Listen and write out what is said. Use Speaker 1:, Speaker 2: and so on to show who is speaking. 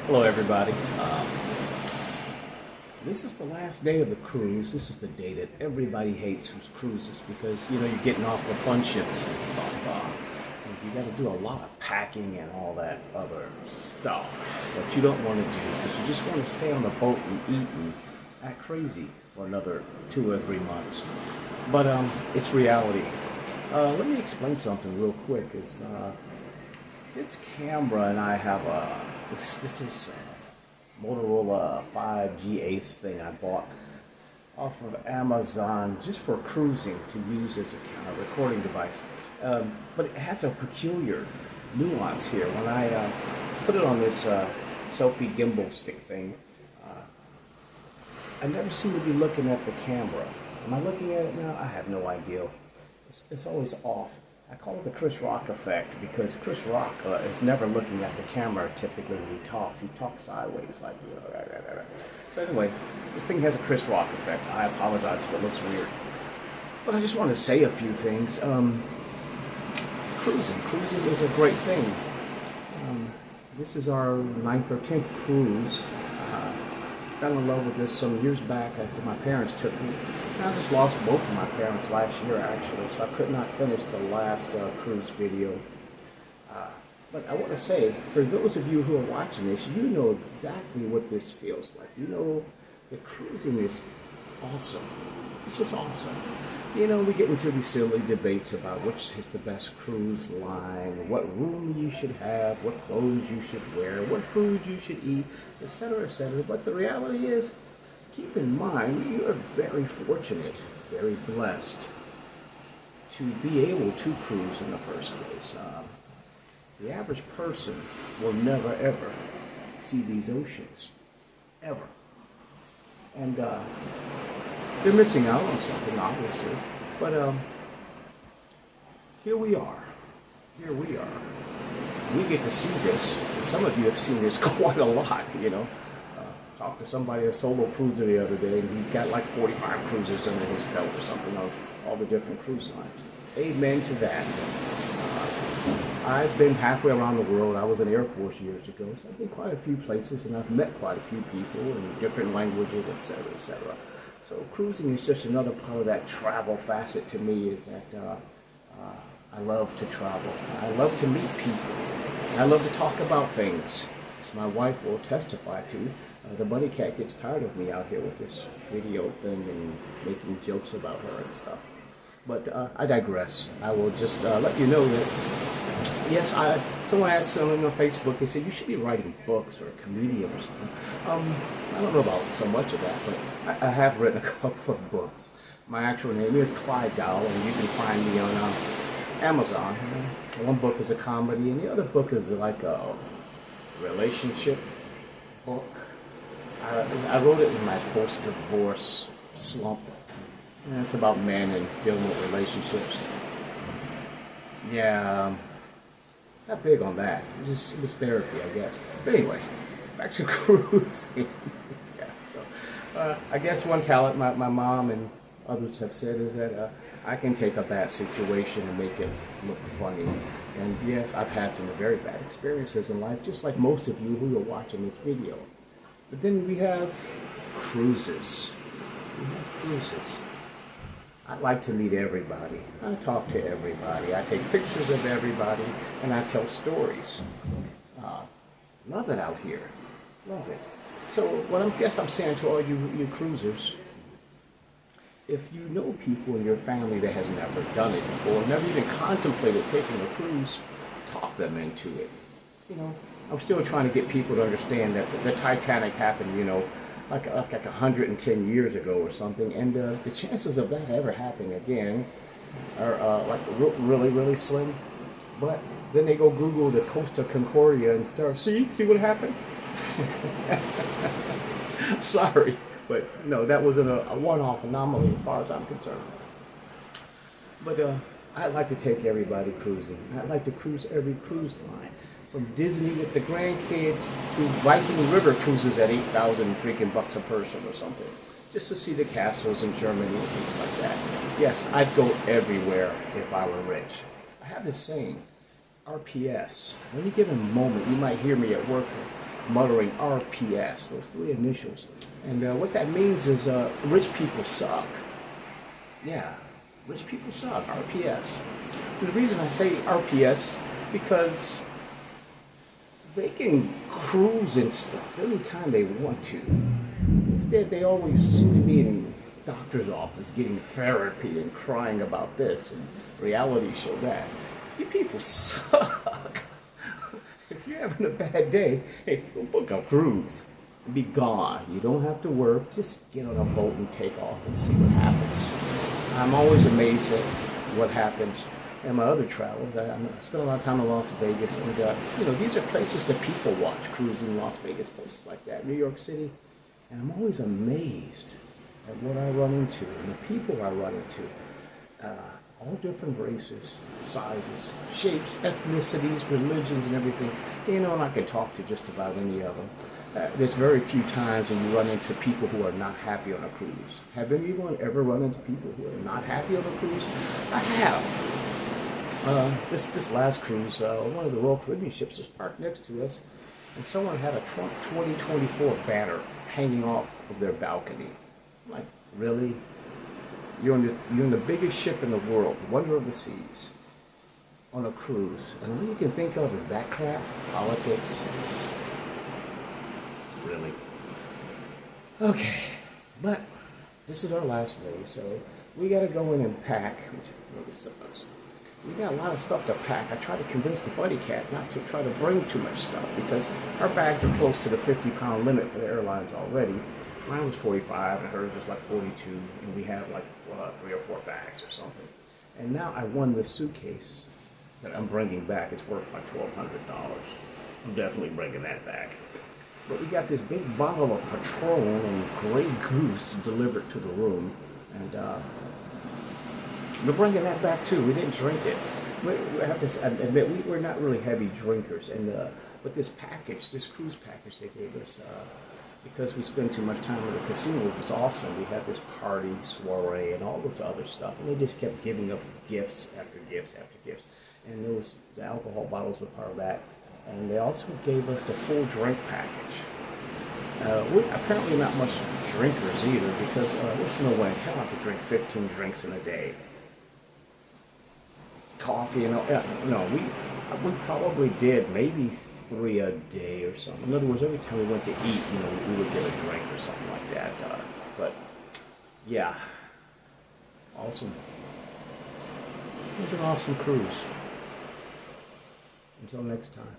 Speaker 1: Hello, everybody. This is the last day of the cruise. This is the day that everybody hates who's cruises because, you know, you're getting off the fun ships and stuff. You got to do a lot of packing and all that other stuff that you don't want to do because you just want to stay on the boat and eat and act crazy for another 2 or 3 months. But it's reality. Let me explain something real quick. This camera and I have this is a Motorola 5G Ace thing I bought off of Amazon just for cruising to use as a recording device. But it has a peculiar nuance here. When I put it on this selfie gimbal stick thing, I never seem to be looking at the camera. Am I looking at it now? I have no idea. It's always off. I call it the Chris Rock effect because Chris Rock is never looking at the camera typically when he talks. He talks sideways like, So anyway, this thing has a Chris Rock effect. I apologize if it looks weird. But I just want to say a few things. Cruising is a great thing. This is our 9th or 10th cruise. Fell in love with this some years back after my parents took me. I just lost both of my parents last year, actually, so I could not finish the last cruise video. But I want to say, for those of you who are watching this, you know exactly what this feels like. You know that cruising is awesome. It's just awesome. You know, we get into these silly debates about which is the best cruise line, what room you should have, what clothes you should wear, what food you should eat, etc., etc. But the reality is, keep in mind, you are very fortunate, very blessed to be able to cruise in the first place. The average person will never, ever see these oceans, ever. And they're missing out on something, obviously. But here we are. Here we are. We get to see this. And some of you have seen this quite a lot, you know. Talked to somebody, a solo cruiser the other day, and he's got like 45 cruises under his belt or something on all the different cruise lines. Amen to that. I've been halfway around the world. I was in Air Force years ago, so I've been quite a few places, and I've met quite a few people in different languages, etc., etc. So cruising is just another part of that travel facet to me, is that I love to travel. I love to meet people. I love to talk about things. As my wife will testify to, the bunny cat gets tired of me out here with this video thing and making jokes about her and stuff. But I digress. I will just let you know that, yes, someone asked someone on Facebook, they said, you should be writing books or a comedian or something. I don't know about so much of that, but I have written a couple of books. My actual name is Clyde Dowell, and you can find me on Amazon. One book is a comedy, and the other book is like a relationship book. I wrote it in my post-divorce slump. And it's about men and dealing with relationships. Yeah, not big on that. It was therapy, I guess. But anyway, back to cruising. Yeah, so I guess one talent my mom and others have said is that I can take a bad situation and make it look funny. And yes, I've had some very bad experiences in life, just like most of you who are watching this video. But then we have cruises. We have cruises. I like to meet everybody. I talk to everybody. I take pictures of everybody, and I tell stories. Love it out here. Love it. So what I guess I'm saying to all you cruisers, if you know people in your family that has never done it before, never even contemplated taking a cruise, talk them into it. You know, I'm still trying to get people to understand that the Titanic happened, you know, like 110 years ago or something, and the chances of that ever happening again are like really, really slim. But then they go Google the Costa Concordia and start, see what happened? Sorry, but no, that wasn't a one-off anomaly as far as I'm concerned. But I'd like to take everybody cruising. I'd like to cruise every cruise line. From Disney with the grandkids to Viking River cruises at 8,000 freaking bucks a person or something, just to see the castles in Germany and things like that. Yes, I'd go everywhere if I were rich. I have this saying, RPS. Any given moment, you might hear me at work muttering RPS, those three initials. And what that means is rich people suck. Yeah, rich people suck, RPS. And the reason I say RPS, because they can cruise and stuff anytime they want to. Instead, they always seem to be in doctor's office getting therapy and crying about this and reality show that. You people suck. If you're having a bad day, hey, go book a cruise. Be gone. You don't have to work. Just get on a boat and take off and see what happens. I'm always amazed at what happens in my other travels. I spent a lot of time in Las Vegas, and these are places that people watch, cruising Las Vegas, places like that, New York City, and I'm always amazed at what I run into and the people I run into. All different races, sizes, shapes, ethnicities, religions, and everything. And I can talk to just about any of them. There's very few times when you run into people who are not happy on a cruise. Have anyone ever run into people who are not happy on a cruise? I have. This last cruise, one of the Royal Caribbean ships was parked next to us, and someone had a Trump 2024 banner hanging off of their balcony. I'm like, really? You're in the biggest ship in the world, Wonder of the Seas, on a cruise, and all you can think of is that crap, politics. Really? Okay, but this is our last day, so we got to go in and pack, which really sucks. We got a lot of stuff to pack. I try to convince the buddy cat not to try to bring too much stuff because our bags are close to the 50-pound limit for the airlines already. Mine was 45 and hers was like 42, and we have like 3 or 4 bags or something. And now I won this suitcase that I'm bringing back. It's worth like $1,200. I'm definitely bringing that back. But we got this big bottle of Patron and Grey Goose delivered to the room, and we're bringing that back too. We didn't drink it. We have to admit we're not really heavy drinkers, and but this package, this cruise package they gave us, because we spend too much time at the casino, which was awesome. We had this party, soiree, and all this other stuff, and they just kept giving us gifts after gifts after gifts. And there was the alcohol bottles were part of that, and they also gave us the full drink package. We're apparently not much drinkers either, because there's no way in hell I could drink 15 drinks in a day. Coffee and all. No, we probably did maybe 3 a day or something. In other words, every time we went to eat, we would get a drink or something like that. But yeah, awesome. It was an awesome cruise. Until next time.